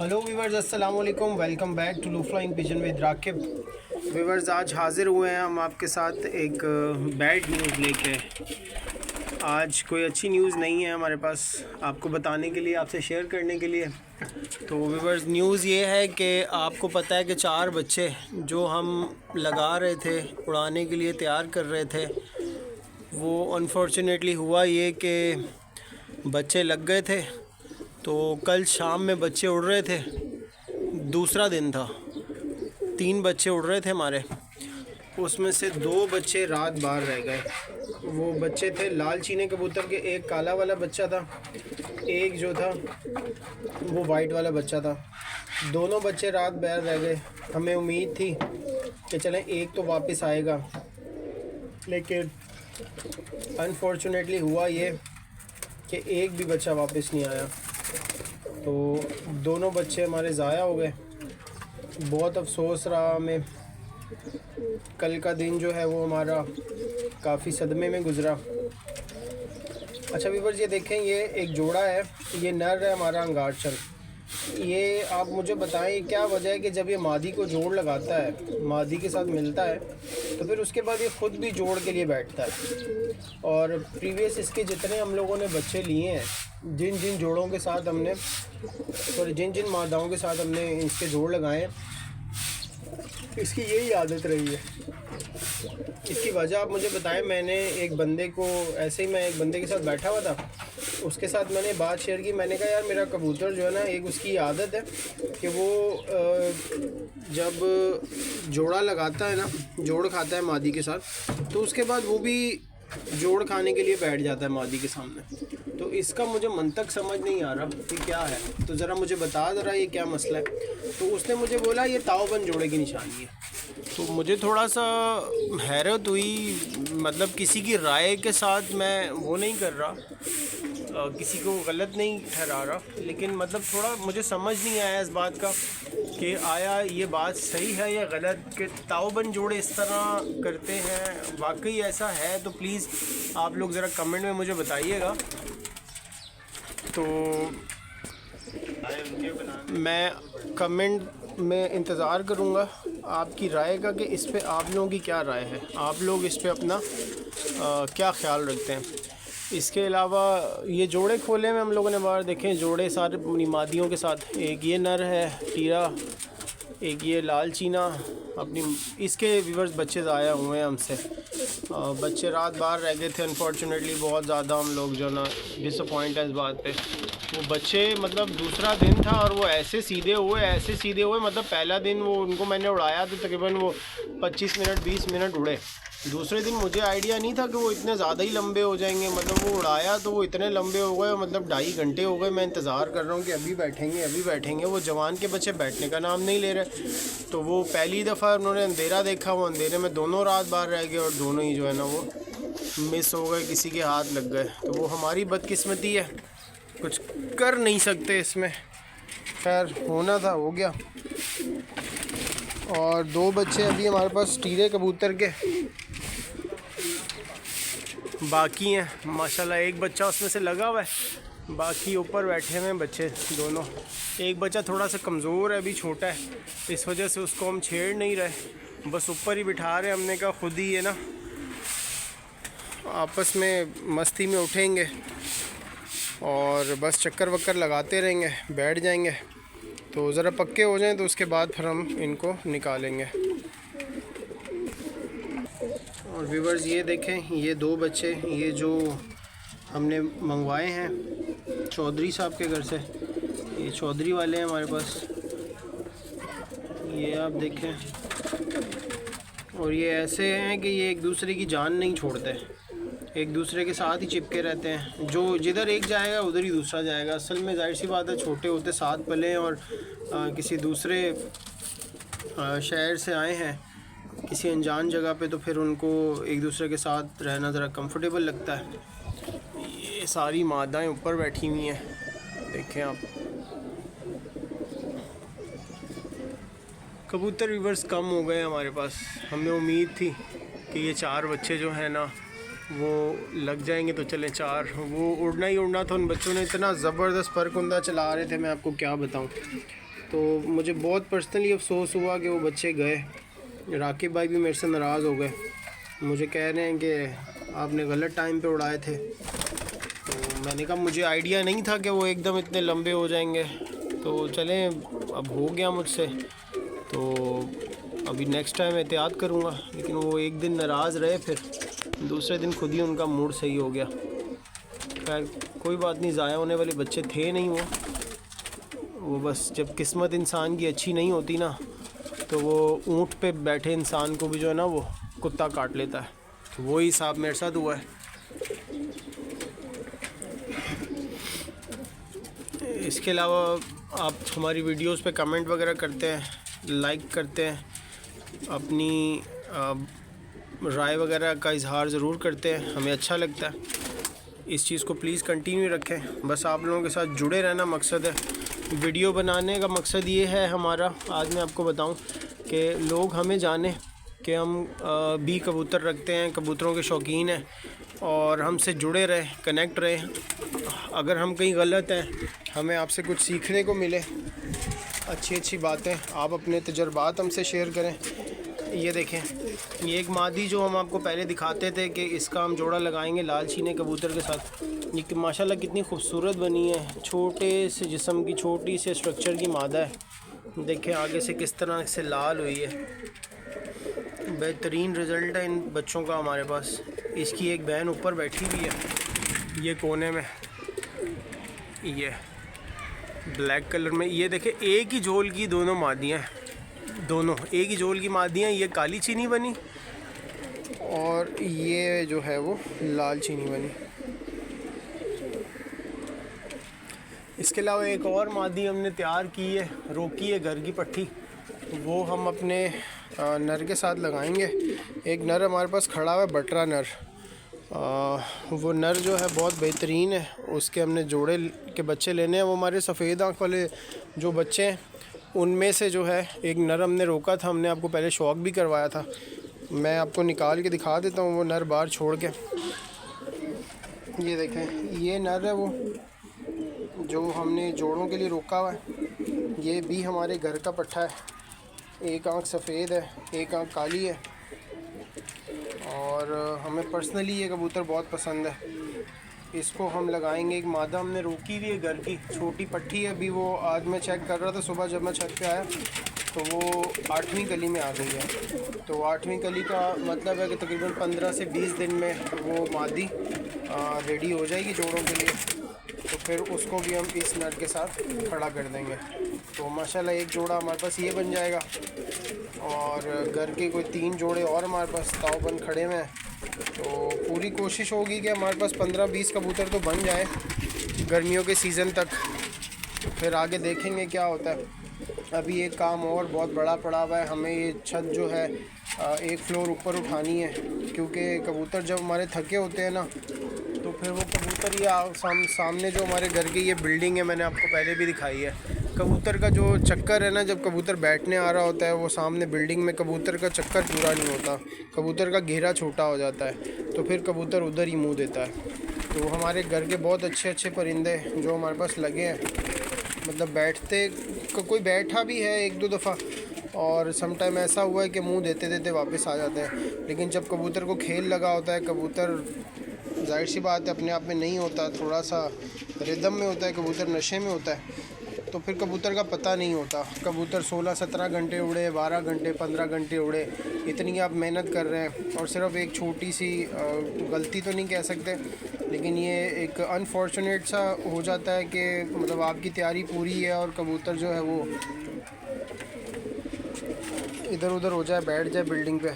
Hello viewers, अस्सलाम वालेकुम। Welcome back to लू flying pigeon with Rakib. Viewers, आज हाज़िर हुए हैं हम आपके साथ एक बैड न्यूज़ लेके। आज कोई अच्छी न्यूज़ नहीं है हमारे पास आपको बताने के लिए, आपसे शेयर करने के लिए। तो वीवर्स, न्यूज़ ये है कि आपको पता है कि 4 बच्चे जो हम लगा रहे थे, उड़ाने के लिए तैयार कर रहे थे, वो अनफॉर्चुनेटली हुआ ये कि बच्चे लग गए थे। तो कल शाम में बच्चे उड़ रहे थे, दूसरा दिन था, 3 बच्चे उड़ रहे थे हमारे, उसमें से 2 बच्चे रात बाहर रह गए। वो बच्चे थे लाल चीने कबूतर के, एक काला वाला बच्चा था, एक जो था वो वाइट वाला बच्चा था। दोनों बच्चे रात बाहर रह गए। हमें उम्मीद थी कि चलें एक तो वापस आएगा, लेकिन अनफॉर्चुनेटली हुआ ये कि एक भी बच्चा वापस नहीं आया। तो दोनों बच्चे हमारे ज़ाया हो गए। बहुत अफसोस रहा हमें। कल का दिन जो है वो हमारा काफ़ी सदमे में गुज़रा। अच्छा वीवर्स, ये देखें, ये एक जोड़ा है, ये नर है हमारा अंगारचन। ये आप मुझे बताएं क्या वजह है कि जब ये मादी को जोड़ लगाता है, मादी के साथ मिलता है, तो फिर उसके बाद ये ख़ुद भी जोड़ के लिए बैठता है। और प्रीवियस इसके जितने हम लोगों ने बच्चे लिए हैं, जिन जिन जोड़ों के साथ हमने जिन जिन मादाओं के साथ हमने इसके जोड़ लगाए, इसकी यही आदत रही है। इसकी वजह आप मुझे बताएं। मैंने एक बंदे को ऐसे ही, मैं एक बंदे के साथ बैठा हुआ था, उसके साथ मैंने बात शेयर की। मैंने कहा यार, मेरा कबूतर जो है ना, एक उसकी आदत है कि वो जब जोड़ा लगाता है ना, जोड़ खाता है मादी के साथ, तो उसके बाद वो भी जोड़ खाने के लिए बैठ जाता है मादी के सामने। तो इसका मुझे मंतक समझ नहीं आ रहा कि क्या है, तो ज़रा मुझे बता ज़रा ये क्या मसला है। तो उसने मुझे बोला ये ताओबंद जोड़े की निशानी है। तो मुझे थोड़ा सा हैरत हुई, मतलब किसी की राय के साथ मैं वो नहीं कर रहा, किसी को गलत नहीं ठहरा रहा, लेकिन मतलब थोड़ा मुझे समझ नहीं आया इस बात का कि आया ये बात सही है या गलत, कि ताओबंद जोड़े इस तरह करते हैं। वाकई ऐसा है तो प्लीज़ आप लोग ज़रा कमेंट में मुझे बताइएगा। तो मैं कमेंट में इंतज़ार करूँगा आपकी राय का कि इस पे आप लोगों की क्या राय है, आप लोग इस पे अपना क्या ख्याल रखते हैं। इसके अलावा ये जोड़े खोले में हम लोगों ने बाहर देखें, जोड़े सारे अपनी मादियों के साथ। एक ये नर है टीरा, एक ये लाल चीना अपनी, इसके व्यूअर्स बच्चे ज़ाया हुए हैं हमसे। बच्चे रात बाहर रह गए थे। अनफॉर्चुनेटली बहुत ज़्यादा हम लोग जो ना डिसअपॉइंट है इस बात पे। वो बच्चे मतलब दूसरा दिन था और वो ऐसे सीधे हुए, मतलब पहला दिन वो उनको मैंने उड़ाया तो तकरीबन वो 25 मिनट 20 मिनट उड़े। दूसरे दिन मुझे आइडिया नहीं था कि वो इतने ज़्यादा ही लंबे हो जाएंगे। मतलब वो उड़ाया तो वो इतने लंबे हो गए, मतलब 2.5 घंटे हो गए। मैं इंतज़ार कर रहा हूँ कि अभी बैठेंगे। वो जवान के बच्चे बैठने का नाम नहीं ले रहे। तो वो पहली दफ़ा उन्होंने अंधेरा देखा, वो अंधेरे में दोनों रात बाहर रह गए और दोनों ही जो है ना वो मिस हो गए, किसी के हाथ लग गए। तो वो हमारी बदकिस्मती है, कुछ कर नहीं सकते इसमें। खैर, होना था हो गया। और 2 बच्चे अभी हमारे पास टीरे कबूतर के बाकी हैं माशाल्लाह। एक बच्चा उसमें से लगा हुआ है, बाकी ऊपर बैठे हुए हैं बच्चे दोनों। एक बच्चा थोड़ा सा कमज़ोर है, अभी छोटा है, इस वजह से उसको हम छेड़ नहीं रहे, बस ऊपर ही बिठा रहे हैं। हमने कहा खुद ही है ना आपस में मस्ती में उठेंगे और बस चक्कर वक्कर लगाते रहेंगे, बैठ जाएंगे। तो ज़रा पक्के हो जाएं तो उसके बाद फिर हम इनको निकालेंगे। और व्यूवर्स, ये देखें, ये 2 बच्चे, ये जो हमने मंगवाए हैं चौधरी साहब के घर से, ये चौधरी वाले हैं हमारे पास, ये आप देखें। और ये ऐसे हैं कि ये एक दूसरे की जान नहीं छोड़ते, एक दूसरे के साथ ही चिपके रहते हैं। जो जिधर एक जाएगा उधर ही दूसरा जाएगा। असल में जाहिर सी बात है, छोटे होते साथ पले और किसी दूसरे शहर से आए हैं किसी अनजान जगह पे, तो फिर उनको एक दूसरे के साथ रहना ज़रा कंफर्टेबल लगता है। ये सारी मादाएं ऊपर बैठी हुई हैं, देखें आप। कबूतर व्यूअर्स कम हो गए हमारे पास। हमें उम्मीद थी कि ये 4 बच्चे जो हैं ना वो लग जाएंगे तो चलें 4। वो उड़ना ही उड़ना था। उन बच्चों ने इतना ज़बरदस्त परकुंदा चला रहे थे, मैं आपको क्या बताऊं। तो मुझे बहुत पर्सनली अफसोस हुआ कि वो बच्चे गए। राकिब भाई भी मेरे से नाराज़ हो गए, मुझे कह रहे हैं कि आपने गलत टाइम पे उड़ाए थे। तो मैंने कहा मुझे आइडिया नहीं था कि वो एकदम इतने लंबे हो जाएंगे। तो चलें, अब हो गया मुझसे, तो अभी नेक्स्ट टाइम एहतियात करूँगा। लेकिन वो एक दिन नाराज़ रहे, फिर दूसरे दिन खुद ही उनका मूड सही हो गया। खैर कोई बात नहीं, ज़ाया होने वाले बच्चे थे नहीं वो बस जब किस्मत इंसान की अच्छी नहीं होती ना, तो वो ऊँट पे बैठे इंसान को भी जो है ना वो कुत्ता काट लेता है। तो वही हिसाब मेरे साथ हुआ है। इसके अलावा आप हमारी वीडियोस पे कमेंट वगैरह करते हैं, लाइक करते हैं, अपनी राय वगैरह का इजहार ज़रूर करते हैं, हमें अच्छा लगता है। इस चीज़ को प्लीज़ कंटिन्यू रखें, बस आप लोगों के साथ जुड़े रहना मकसद है। वीडियो बनाने का मकसद ये है हमारा, आज मैं आपको बताऊं कि लोग हमें जाने कि हम भी कबूतर रखते हैं, कबूतरों के शौकीन हैं, और हमसे जुड़े रहे, कनेक्ट रहे। अगर हम कहीं गलत हैं, हमें आपसे कुछ सीखने को मिले, अच्छी बातें, आप अपने तजुर्बात हमसे शेयर करें। ये देखें, ये एक मादी जो हम आपको पहले दिखाते थे कि इसका हम जोड़ा लगाएंगे लाल चीने कबूतर के साथ। ये माशाल्लाह कितनी खूबसूरत बनी है, छोटे से जिस्म की, छोटी से स्ट्रक्चर की मादा है। देखें आगे से किस तरह से लाल हुई है, बेहतरीन रिज़ल्ट है इन बच्चों का हमारे पास। इसकी एक बहन ऊपर बैठी हुई है, ये कोने में, ये ब्लैक कलर में। ये देखें एक ही झोल की दोनों मादियाँ हैं, दोनों एक ही झोल की मादियाँ। ये काली चीनी बनी और ये जो है वो लाल चीनी बनी। इसके अलावा एक और मादी हमने तैयार की है, रोकी है घर की पट्टी, वो हम अपने नर के साथ लगाएंगे। एक नर हमारे पास खड़ा हुआ है, बटरा नर। वो नर जो है बहुत बेहतरीन है, उसके हमने जोड़े के बच्चे लेने हैं। वो हमारे सफ़ेद आँख वाले जो बच्चे हैं उनमें से जो है एक नर हमने रोका था, हमने आपको पहले शौक भी करवाया था। मैं आपको निकाल के दिखा देता हूँ वो नर बाहर छोड़ के। ये देखें, ये नर है वो जो हमने जोड़ों के लिए रोका हुआ है। ये भी हमारे घर का पट्ठा है, एक आँख सफ़ेद है, एक आँख काली है, और हमें पर्सनली ये कबूतर बहुत पसंद है। इसको हम लगाएंगे। एक मादा हमने रोकी हुई है घर की, छोटी पट्टी है। अभी वो आज मैं चेक कर रहा था सुबह जब मैं छत पे आया, तो वो 8वीं कली में आ गई है। तो 8वीं कली का मतलब है कि तकरीबन 15 से 20 दिन में वो मादी रेडी हो जाएगी जोड़ों के लिए। तो फिर उसको भी हम इस नर के साथ खड़ा कर देंगे। तो माशाल्लाह एक जोड़ा हमारे पास ये बन जाएगा, और घर के कोई 3 जोड़े और हमारे पास तावबंद खड़े हुए हैं। तो पूरी कोशिश होगी कि हमारे पास 15-20 कबूतर तो बन जाए गर्मियों के सीज़न तक, फिर आगे देखेंगे क्या होता है। अभी एक काम और बहुत बड़ा पड़ा हुआ है, हमें ये छत जो है 1 फ्लोर ऊपर उठानी है, क्योंकि कबूतर जब हमारे थके होते हैं ना, तो फिर वो कबूतर ये सामने जो हमारे घर की ये बिल्डिंग है, मैंने आपको पहले भी दिखाई है। कबूतर का जो चक्कर है ना, जब कबूतर बैठने आ रहा होता है, वो सामने बिल्डिंग में कबूतर का चक्कर पूरा नहीं होता, कबूतर का घेरा छोटा हो जाता है, तो फिर कबूतर उधर ही मुंह देता है। तो हमारे घर के बहुत अच्छे परिंदे जो हमारे पास लगे हैं, मतलब बैठते कोई बैठा भी है 1-2 दफ़ा, और समटाइम ऐसा हुआ है कि मुंह देते देते वापस आ जाते हैं। लेकिन जब कबूतर को खेल लगा होता है, कबूतर जाहिर सी बात है अपने आप में नहीं होता, थोड़ा सा रिदम में होता है, कबूतर नशे में होता है, तो फिर कबूतर का पता नहीं होता। कबूतर 16-17 घंटे उड़े, 12 घंटे, 15 घंटे उड़े, इतनी आप मेहनत कर रहे हैं, और सिर्फ एक छोटी सी गलती तो नहीं कह सकते, लेकिन ये एक अनफॉर्चुनेट सा हो जाता है कि मतलब आपकी तैयारी पूरी है और कबूतर जो है वो इधर उधर हो जाए, बैठ जाए बिल्डिंग पे।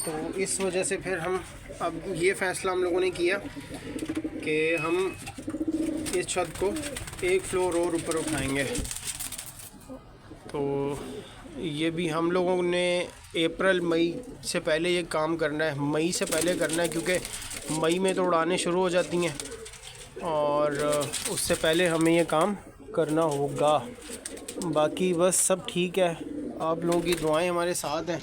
तो इस वजह से फिर हम अब ये फ़ैसला हम लोगों ने किया कि हम इस छत को 1 फ्लोर और ऊपर उठाएंगे। तो ये भी हम लोगों ने अप्रैल-मई से पहले ये काम करना है, मई से पहले करना है, क्योंकि मई में तो उड़ाने शुरू हो जाती हैं, और उससे पहले हमें ये काम करना होगा। बाकी बस सब ठीक है, आप लोगों की दुआएं हमारे साथ हैं।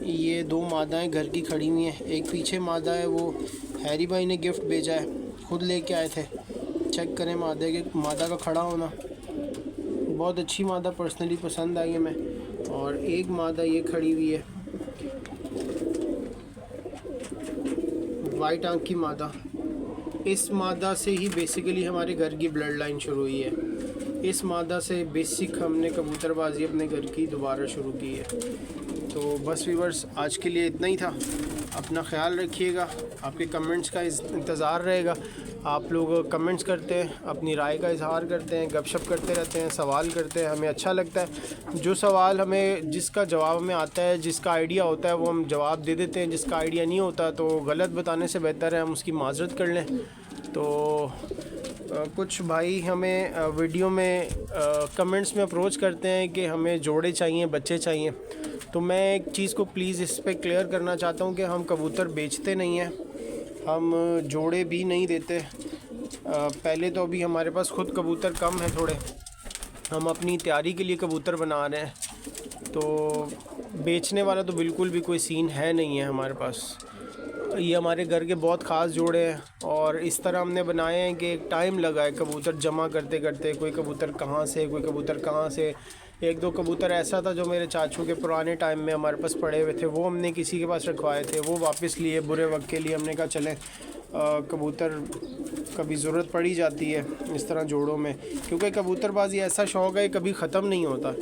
ये 2 मादाएं घर की खड़ी हुई हैं, एक पीछे मादा है, वो हैरी भाई ने गिफ्ट भेजा है, खुद लेके आए थे। चेक करें मादा का खड़ा होना, बहुत अच्छी मादा पर्सनली पसंद आई है मैं। और एक मादा ये खड़ी हुई है, वाइट आंख की मादा। इस मादा से ही बेसिकली हमारे घर की ब्लड लाइन शुरू हुई है। इस मादा से बेसिक हमने कबूतरबाजी अपने घर की दोबारा शुरू की है। तो बस व्यूअर्स, आज के लिए इतना ही था। अपना ख्याल रखिएगा, आपके कमेंट्स का इंतज़ार रहेगा। आप लोग कमेंट्स करते हैं, अपनी राय का इजहार करते हैं, गपशप करते रहते हैं, सवाल करते हैं, हमें अच्छा लगता है। जो सवाल हमें, जिसका जवाब हमें आता है, जिसका आइडिया होता है वो हम जवाब दे देते हैं। जिसका आइडिया नहीं होता तो गलत बताने से बेहतर है हम उसकी माजरत कर लें। तो कुछ भाई हमें वीडियो में कमेंट्स में अप्रोच करते हैं कि हमें जोड़े चाहिए, बच्चे चाहिए। तो मैं एक चीज़ को प्लीज़ इस पे क्लियर करना चाहता हूँ कि हम कबूतर बेचते नहीं हैं, हम जोड़े भी नहीं देते। पहले तो अभी हमारे पास ख़ुद कबूतर कम है थोड़े, हम अपनी तैयारी के लिए कबूतर बना रहे हैं। तो बेचने वाला तो बिल्कुल भी कोई सीन है नहीं है हमारे पास। ये हमारे घर के बहुत ख़ास जोड़े हैं और इस तरह हमने बनाए हैं कि एक टाइम लगा है कबूतर जमा करते करते। कोई कबूतर कहाँ से, कोई कबूतर कहाँ से। एक दो कबूतर ऐसा था जो मेरे चाचू के पुराने टाइम में हमारे पास पड़े हुए थे, वो हमने किसी के पास रखवाए थे, वो वापस लिए बुरे वक्त के लिए। हमने कहा चलें, कबूतर कभी ज़रूरत पड़ी जाती है इस तरह जोड़ों में, क्योंकि कबूतरबाजी ऐसा शौक़ है कभी ख़त्म नहीं होता।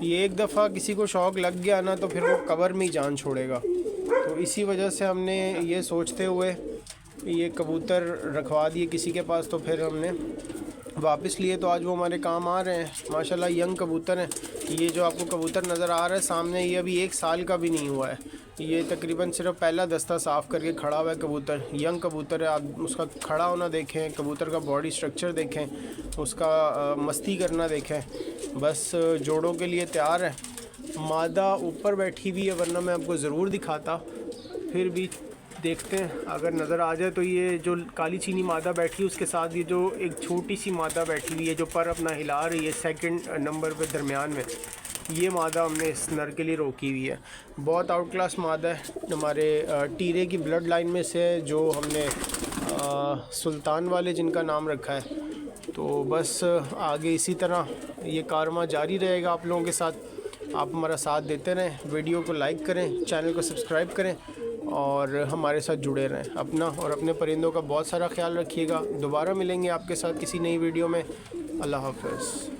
ये एक दफ़ा किसी को शौक़ लग गया ना तो फिर वो कब्र में ही जान छोड़ेगा। तो इसी वजह से हमने ये सोचते हुए ये कबूतर रखवा दिए किसी के पास, तो फिर हमने वापस लिए। तो आज वो हमारे काम आ रहे हैं। माशाल्लाह यंग कबूतर हैं। ये जो आपको कबूतर नज़र आ रहा है सामने, ये अभी 1 साल का भी नहीं हुआ है। ये तकरीबन सिर्फ पहला दस्ता साफ़ करके खड़ा हुआ है कबूतर। यंग कबूतर है, आप उसका खड़ा होना देखें, कबूतर का बॉडी स्ट्रक्चर देखें, उसका मस्ती करना देखें। बस जोड़ों के लिए तैयार है। मादा ऊपर बैठी हुई है, वरना मैं आपको ज़रूर दिखाता। फिर भी देखते हैं अगर नज़र आ जाए। तो ये जो काली चीनी मादा बैठी है, उसके साथ ये जो एक छोटी सी मादा बैठी हुई है जो पर अपना हिला रही है 2nd नंबर पे दरमियान में, ये मादा हमने इस नर के लिए रोकी हुई है। बहुत आउट क्लास मादा है, हमारे टीरे की ब्लड लाइन में से है, जो हमने सुल्तान वाले जिनका नाम रखा है। तो बस आगे इसी तरह ये कारवां जारी रहेगा आप लोगों के साथ। आप हमारा साथ देते रहें, वीडियो को लाइक करें, चैनल को सब्सक्राइब करें और हमारे साथ जुड़े रहें। अपना और अपने परिंदों का बहुत सारा ख्याल रखिएगा। दोबारा मिलेंगे आपके साथ किसी नई वीडियो में। अल्लाह हाफ़िज़।